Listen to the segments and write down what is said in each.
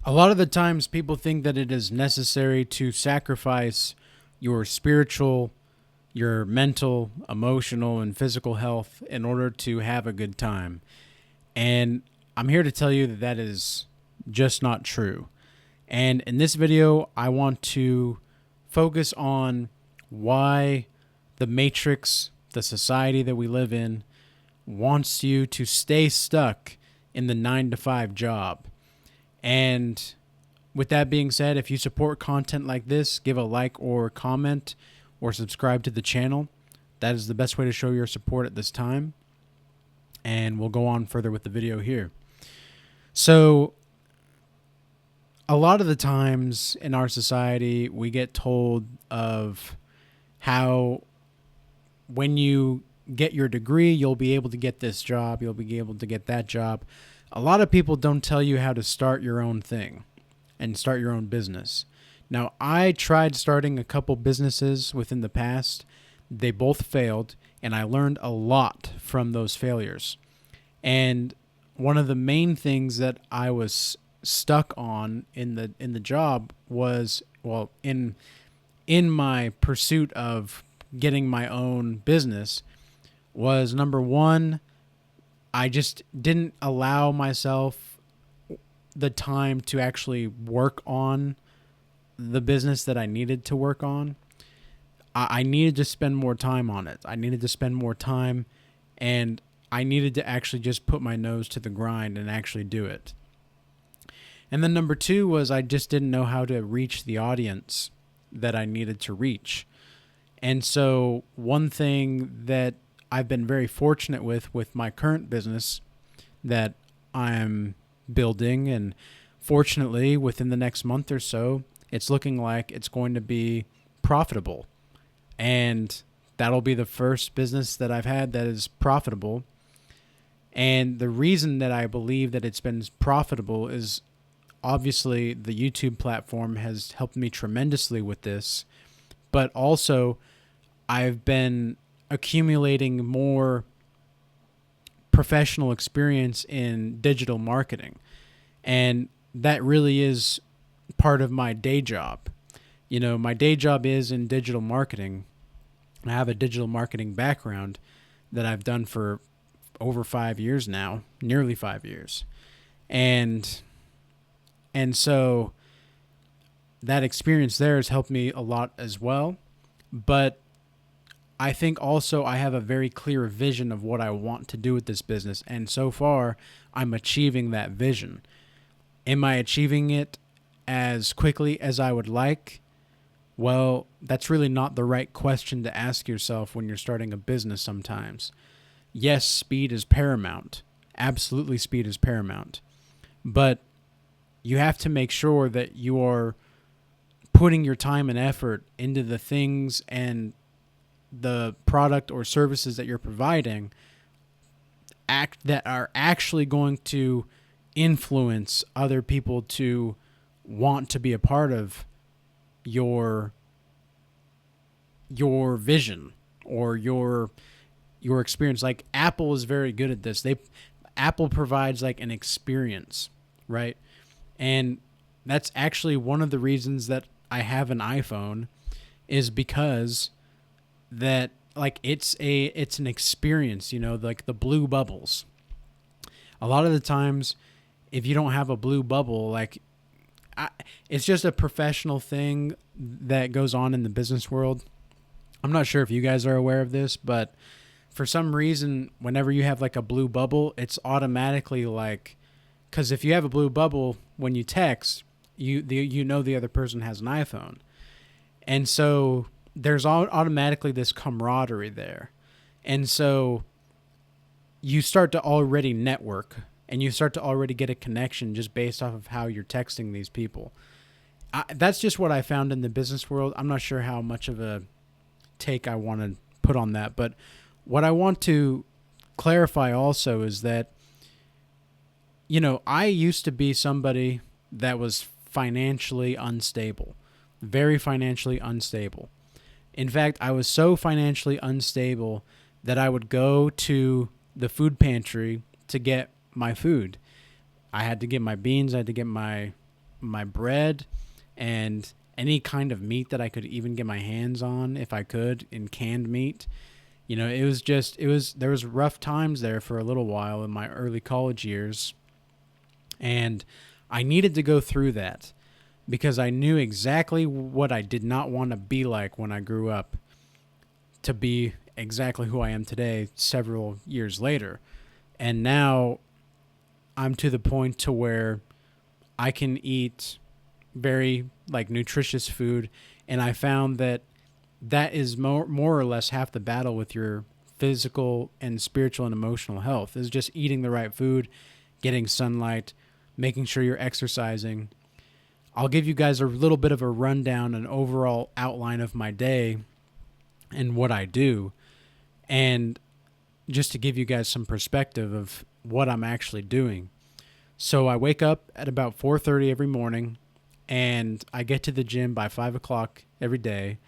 A lot of the times people think that it is necessary to sacrifice your spiritual, your mental, emotional, and physical health in order to have a good time. And I'm here to tell you that that is just not true. And in this video, I want to focus on why the matrix, the society that we live in, wants you to stay stuck in the 9 to 5 job. And with that being said, if you support content like this, give a like or comment or subscribe to the channel. That is the best way to show your support at this time. And we'll go on further with the video here. So, a lot of the times in our society, we get told of how when you get your degree, you'll be able to get this job, you'll be able to get that job. A lot of people don't tell you how to start your own thing and start your own business. Now, I tried starting a couple businesses within the past. They both failed, and I learned a lot from those failures. And one of the main things that I was stuck on in the job was, well, in my pursuit of getting my own business, was number one, I just didn't allow myself the time to actually work on the business that I needed to work on. I needed to spend more time on it. I needed to spend more time, and I needed to actually just put my nose to the grind and actually do it. And then number two was I just didn't know how to reach the audience that I needed to reach. And so one thing that I've been very fortunate with my current business that I'm building, and fortunately within the next month or so, it's looking like it's going to be profitable. And that'll be the first business that I've had that is profitable. And the reason that I believe that it's been profitable is obviously the YouTube platform has helped me tremendously with this, but also I've been accumulating more professional experience in digital marketing. And that really is part of my day job. You know, my day job is in digital marketing. I have a digital marketing background that I've done for over 5 years now, nearly 5 years. And so that experience there has helped me a lot as well. But I think also I have a very clear vision of what I want to do with this business. And so far, I'm achieving that vision. Am I achieving it as quickly as I would like? Well, that's really not the right question to ask yourself when you're starting a business sometimes. Yes, speed is paramount. Absolutely, speed is paramount. But you have to make sure that you are putting your time and effort into the things and the product or services that you're providing that are actually going to influence other people to want to be a part of your vision or your experience. Like Apple is very good at this. Apple provides like an experience, right? And that's actually one of the reasons that I have an iPhone, is because that like it's an experience, you know, like the blue bubbles. A lot of the times if you don't have a blue bubble, like it's just a professional thing that goes on in the business world. I'm not sure if you guys are aware of this, but for some reason, whenever you have like a blue bubble, it's automatically like, because if you have a blue bubble when you text, you know the other person has an iPhone. And so there's automatically this camaraderie there. And so you start to already network and you start to already get a connection just based off of how you're texting these people. That's just what I found in the business world. I'm not sure how much of a take I want to put on that, but what I want to clarify also is that, you know, I used to be somebody that was financially unstable, very financially unstable. In fact, I was so financially unstable that I would go to the food pantry to get my food. I had to get my beans, I had to get my my bread and any kind of meat that I could even get my hands on, if I could, in canned meat. There was rough times there for a little while in my early college years, and I needed to go through that because I knew exactly what I did not want to be like when I grew up to be exactly who I am today several years later. And now I'm to the point to where I can eat very like nutritious food, and I found that that is more or less half the battle with your physical and spiritual and emotional health is just eating the right food, getting sunlight, making sure you're exercising. I'll give you guys a little bit of a rundown, an overall outline of my day and what I do, and just to give you guys some perspective of what I'm actually doing. So I wake up at about 4:30 every morning, and I get to the gym by 5 o'clock every day,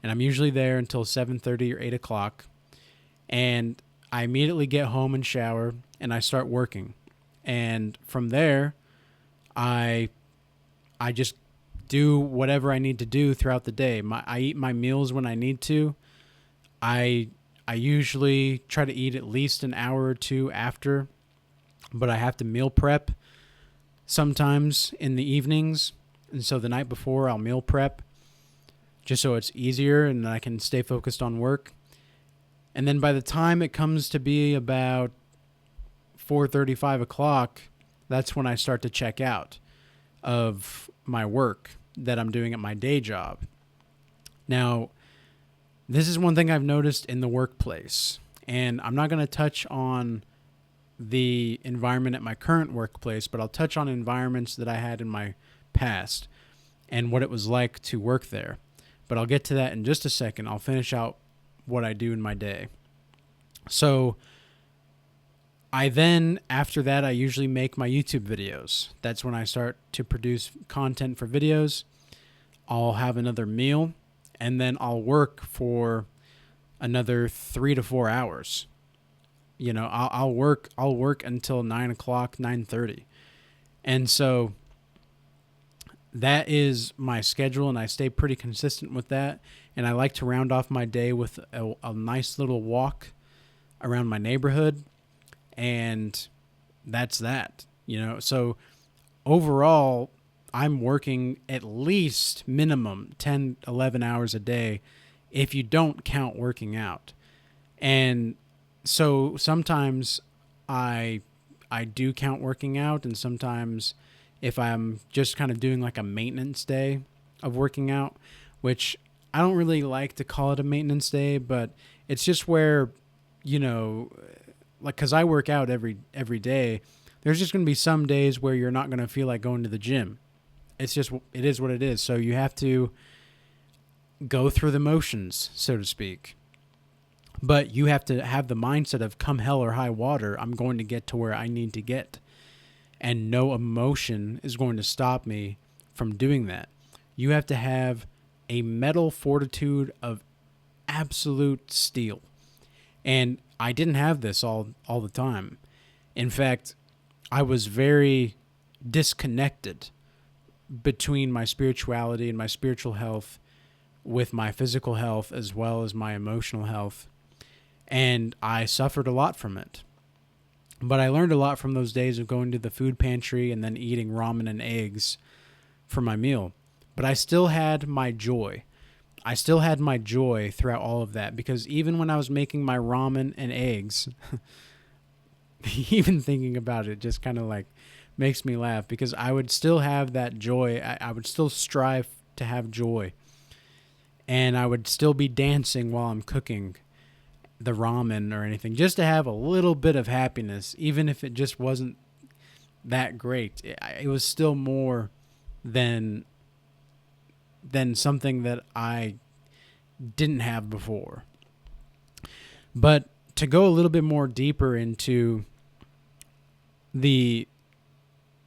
and I'm usually there until 7:30 or 8 o'clock, and I immediately get home and shower, and I start working. And from there, I just do whatever I need to do throughout the day. I eat my meals when I need to. I usually try to eat at least an hour or two after, but I have to meal prep sometimes in the evenings. And so the night before I'll meal prep just so it's easier and I can stay focused on work. And then by the time it comes to be about 4:30, 5 o'clock, that's when I start to check out of my work that I'm doing at my day job. Now, this is one thing I've noticed in the workplace, and I'm not going to touch on the environment at my current workplace, but I'll touch on environments that I had in my past and what it was like to work there. But I'll get to that in just a second. I'll finish out what I do in my day. So after that, I usually make my YouTube videos. That's when I start to produce content for videos. I'll have another meal, and then I'll work for another 3 to 4 hours. I'll work until 9 o'clock, 9:30. And so that is my schedule, and I stay pretty consistent with that. And I like to round off my day with a nice little walk around my neighborhood. And that's that. So overall, I'm working at least minimum 10, 11 hours a day if you don't count working out. And so sometimes I do count working out, and sometimes if I'm just kind of doing like a maintenance day of working out, which I don't really like to call it a maintenance day, but it's just where, like, because I work out every day, there's just going to be some days where you're not going to feel like going to the gym. It is what it is. So you have to go through the motions, so to speak. But you have to have the mindset of come hell or high water, I'm going to get to where I need to get. And no emotion is going to stop me from doing that. You have to have a mental fortitude of absolute steel. And I didn't have this all the time. In fact, I was very disconnected between my spirituality and my spiritual health with my physical health as well as my emotional health. And I suffered a lot from it. But I learned a lot from those days of going to the food pantry and then eating ramen and eggs for my meal. But I still had my joy. I still had my joy throughout all of that, because even when I was making my ramen and eggs, even thinking about it just kind of like makes me laugh, because I would still have that joy. I would still strive to have joy. And I would still be dancing while I'm cooking the ramen or anything, just to have a little bit of happiness, even if it just wasn't that great. It was still more than something that I didn't have before. But to go a little bit more deeper into the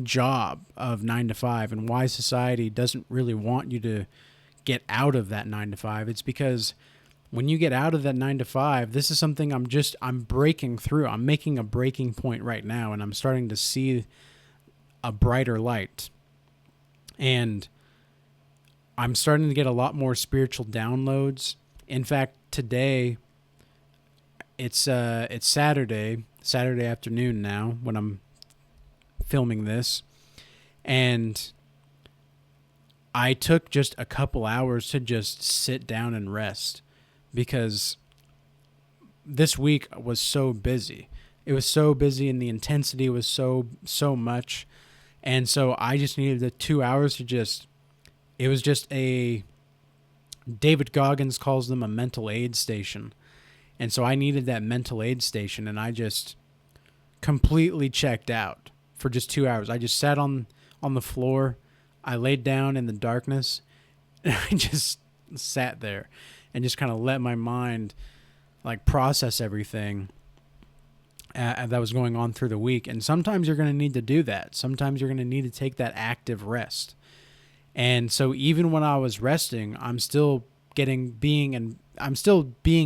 job of 9 to 5 and why society doesn't really want you to get out of that 9 to 5, it's because when you get out of that 9 to 5, this is something I'm breaking through. I'm making a breaking point right now, and I'm starting to see a brighter light. And I'm starting to get a lot more spiritual downloads. In fact, today it's Saturday afternoon now when I'm filming this, and I took just a couple hours to just sit down and rest because this week was so busy. It was so busy and the intensity was so much. And so I just needed the 2 hours to just, it was just a, David Goggins calls them a mental aid station. And so I needed that mental aid station, and I just completely checked out for just 2 hours. I just sat on the floor. I laid down in the darkness, and I just sat there and just kind of let my mind like process everything that was going on through the week. And sometimes you're going to need to do that. Sometimes you're going to need to take that active rest. And so even when I was resting, I'm still being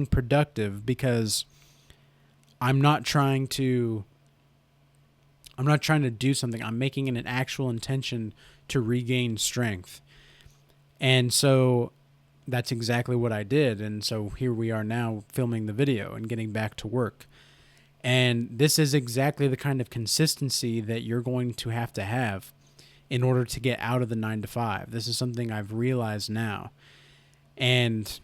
productive because I'm not trying to do something. I'm making an actual intention to regain strength. And so that's exactly what I did. And so here we are now filming the video and getting back to work. And this is exactly the kind of consistency that you're going to have in order to get out of the 9 to 5. This is something I've realized now. And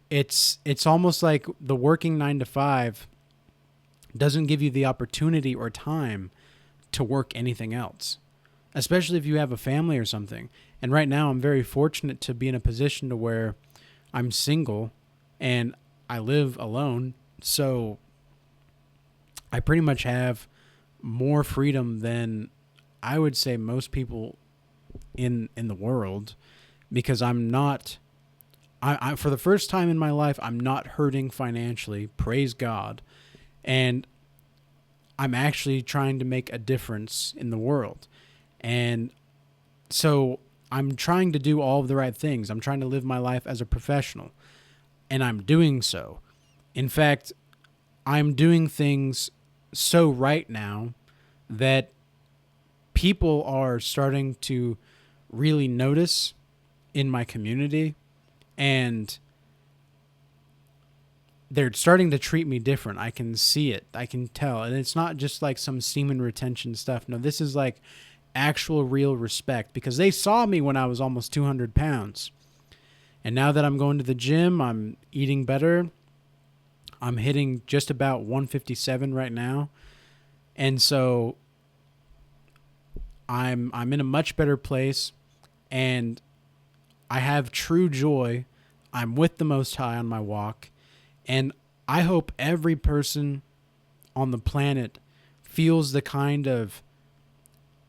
it's almost like the working 9 to 5 doesn't give you the opportunity or time to work anything else, especially if you have a family or something. And right now I'm very fortunate to be in a position to where I'm single and I live alone. So I pretty much have more freedom than I would say most people in the world, because I'm not, I for the first time in my life, I'm not hurting financially, praise God. And I'm actually trying to make a difference in the world. And so I'm trying to do all of the right things. I'm trying to live my life as a professional, and I'm doing so. In fact, I'm doing things so right now that people are starting to really notice in my community, and they're starting to treat me different. I can see it. I can tell. And it's not just like some semen retention stuff. No, this is like actual real respect, because they saw me when I was almost 200 pounds. And now that I'm going to the gym, I'm eating better. I'm hitting just about 157 right now. And so I'm in a much better place, and I have true joy. I'm with the Most High on my walk, and I hope every person on the planet feels the kind of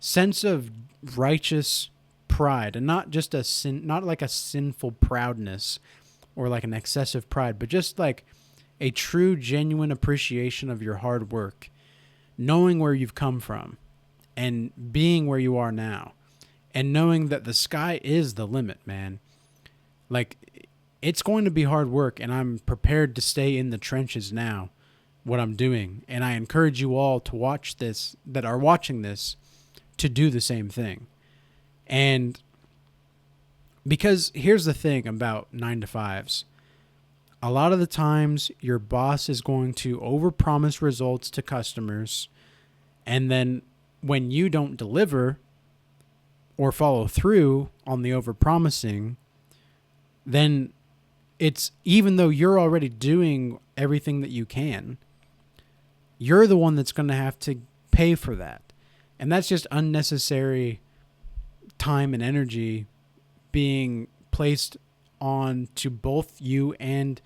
sense of righteous pride, and not just not like a sinful proudness or like an excessive pride, but just like a true, genuine appreciation of your hard work, knowing where you've come from and being where you are now, and knowing that the sky is the limit, man. Like, it's going to be hard work, and I'm prepared to stay in the trenches now, what I'm doing. And I encourage you all to watch this, that are watching this, to do the same thing. And because here's the thing about 9 to 5s. A lot of the times your boss is going to overpromise results to customers, and then when you don't deliver or follow through on the overpromising, then it's, even though you're already doing everything that you can, you're the one that's going to have to pay for that. And that's just unnecessary time and energy being placed on to both you and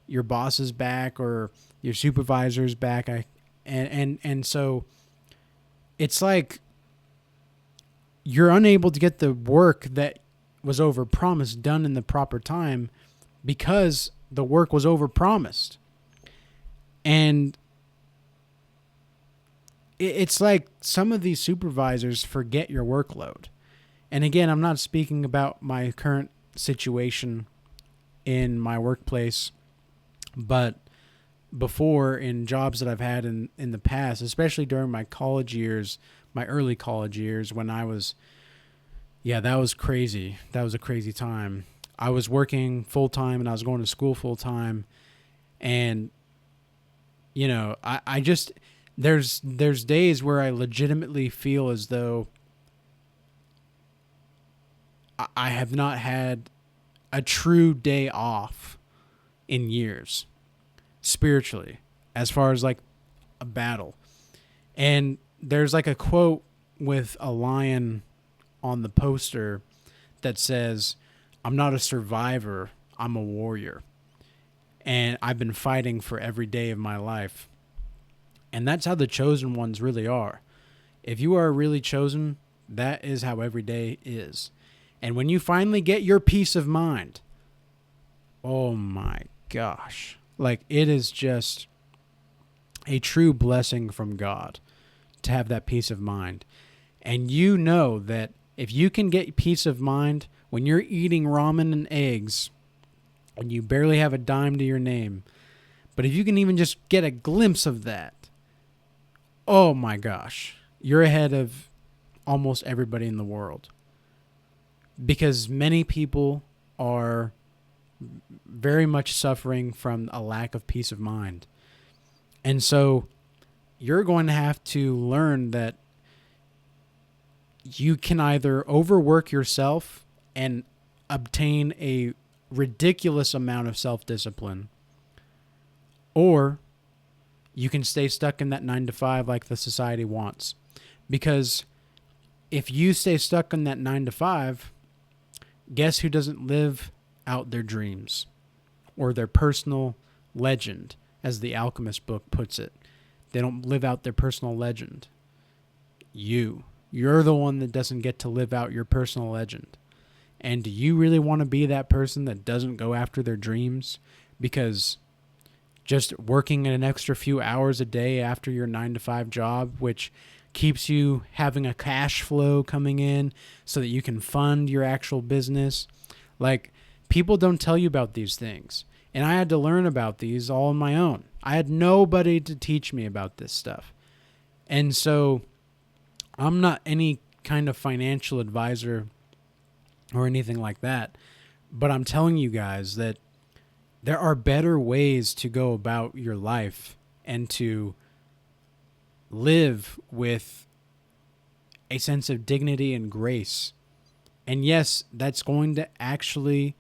your boss's back or your supervisor's back. And so it's like you're unable to get the work that was overpromised done in the proper time because the work was overpromised. And it's like some of these supervisors forget your workload. And again, I'm not speaking about my current situation in my workplace, but before, in jobs that I've had in the past, especially during my college years, my early college years, when I was, Yeah, that was crazy. That was a crazy time. I was working full time and I was going to school full time. And, I just, there's days where I legitimately feel as though I have not had a true day off in years, spiritually, as far as like a battle. And there's like a quote with a lion on the poster that says, "I'm not a survivor, I'm a warrior." And I've been fighting for every day of my life. And that's how the chosen ones really are. If you are really chosen, that is how every day is. And when you finally get your peace of mind, oh my gosh. Like, it is just a true blessing from God to have that peace of mind. And you know that if you can get peace of mind when you're eating ramen and eggs and you barely have a dime to your name, but if you can even just get a glimpse of that, oh my gosh, you're ahead of almost everybody in the world. Because many people are very much suffering from a lack of peace of mind. And so you're going to have to learn that you can either overwork yourself and obtain a ridiculous amount of self-discipline, or you can stay stuck in that 9 to 5 like the society wants. Because if you stay stuck in that 9 to 5, guess who doesn't live out their dreams or their personal legend, as the Alchemist book puts it? They don't live out their personal legend. You're the one that doesn't get to live out your personal legend. And do you really want to be that person that doesn't go after their dreams because just working an extra few hours a day after your 9 to 5 job, which keeps you having a cash flow coming in so that you can fund your actual business? Like, people don't tell you about these things. And I had to learn about these all on my own. I had nobody to teach me about this stuff. And so I'm not any kind of financial advisor or anything like that. But I'm telling you guys that there are better ways to go about your life and to live with a sense of dignity and grace. And yes, that's going to actually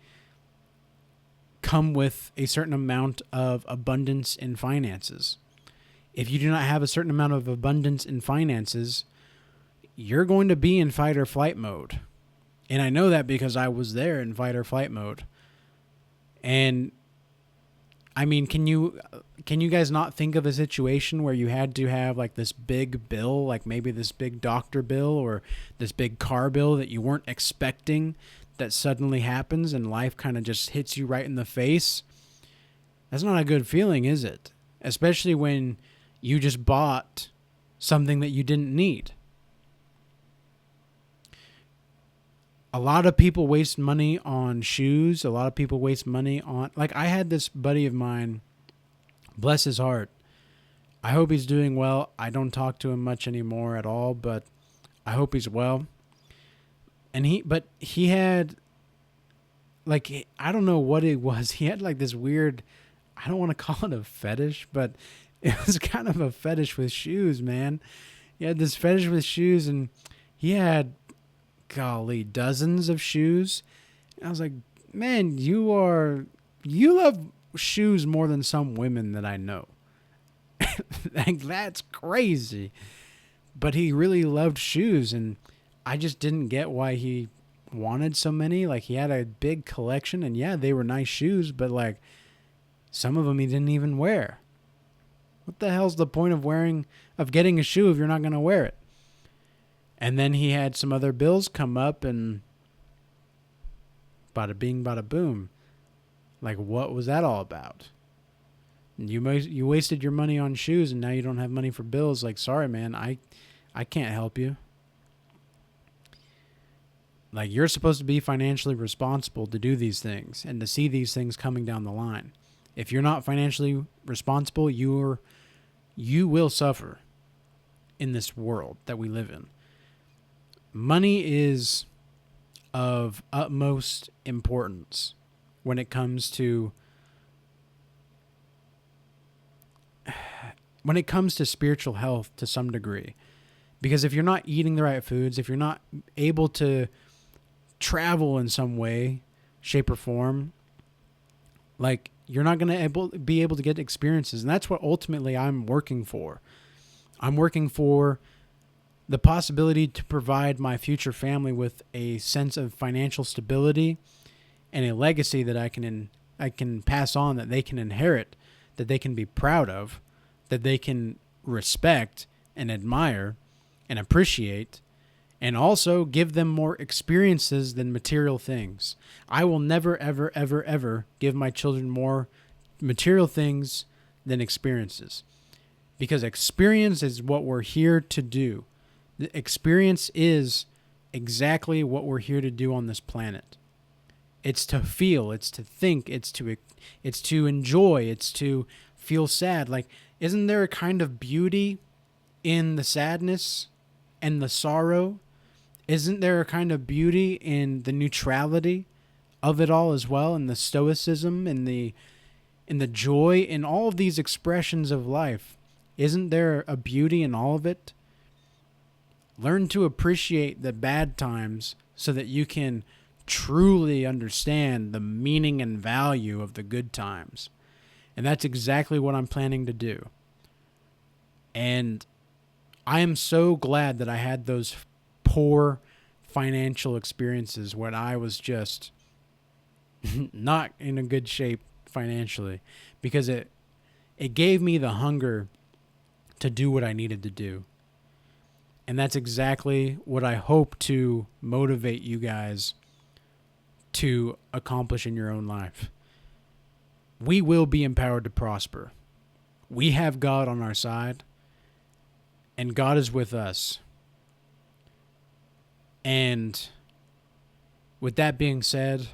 come with a certain amount of abundance in finances. If you do not have a certain amount of abundance in finances, you're going to be in fight or flight mode. And I know that because I was there in fight or flight mode. And I mean, can you guys not think of a situation where you had to have like this big bill, like maybe this big doctor bill or this big car bill that you weren't expecting, that suddenly happens and life kind of just hits you right in the face? That's not a good feeling, is it? Especially when you just bought something that you didn't need. A lot of people waste money on shoes. A lot of people waste money on... Like, I had this buddy of mine, bless his heart. I hope he's doing well. I don't talk to him much anymore at all, but I hope he's well. And he had, like, I don't know what it was. He had like this weird, I don't want to call it a fetish, but it was kind of a fetish with shoes, man. He had this fetish with shoes, and he had, golly, dozens of shoes. And I was like, man, you love shoes more than some women that I know. Like, that's crazy. But he really loved shoes, and I just didn't get why he wanted so many. Like, he had a big collection, and yeah, they were nice shoes, but like, some of them he didn't even wear. What the hell's the point of getting a shoe if you're not going to wear it? And then he had some other bills come up, and bada bing, bada boom. Like, what was that all about? You wasted your money on shoes, and now you don't have money for bills. Like, sorry, man, I can't help you. Like, you're supposed to be financially responsible to do these things and to see these things coming down the line. If you're not financially responsible, you will suffer in this world that we live in. Money is of utmost importance when it comes to spiritual health to some degree. Because if you're not eating the right foods, if you're not able to travel in some way, shape, or form, like, you're not going to be able to get experiences. And that's what ultimately I'm working for. I'm working for the possibility to provide my future family with a sense of financial stability and a legacy that I can pass on, that they can inherit, that they can be proud of, that they can respect and admire and appreciate, and also give them more experiences than material things. I will never, ever, ever, ever give my children more material things than experiences, because experience is what we're here to do. The experience is exactly what we're here to do on this planet. It's to feel, it's to think, it's to enjoy, it's to feel sad. Like, isn't there a kind of beauty in the sadness and the sorrow? Isn't there a kind of beauty in the neutrality of it all as well, and the stoicism and the joy in all of these expressions of life? Isn't there a beauty in all of it? Learn to appreciate the bad times so that you can truly understand the meaning and value of the good times. And that's exactly what I'm planning to do. And I am so glad that I had those poor financial experiences when I was just not in a good shape financially, because it gave me the hunger to do what I needed to do. And that's exactly what I hope to motivate you guys to accomplish in your own life. We will be empowered to prosper. We have God on our side, and God is with us. And with that being said,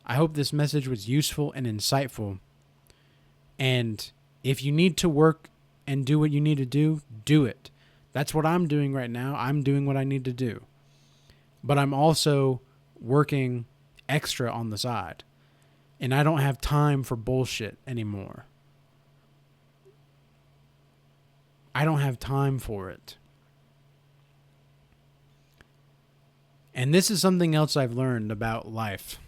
I hope this message was useful and insightful. And if you need to work and do what you need to do, do it. That's what I'm doing right now. I'm doing what I need to do. But I'm also working extra on the side. And I don't have time for bullshit anymore. I don't have time for it. And this is something else I've learned about life.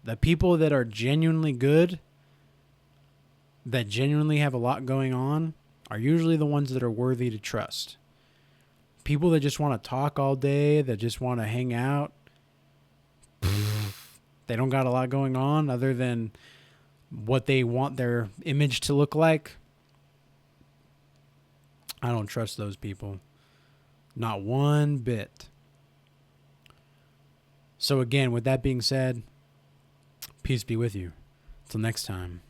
The people that are genuinely good, that genuinely have a lot going on, are usually the ones that are worthy to trust. People that just want to talk all day, that just want to hang out, they don't got a lot going on other than what they want their image to look like. I don't trust those people. Not one bit. So again, with that being said, peace be with you. Till next time.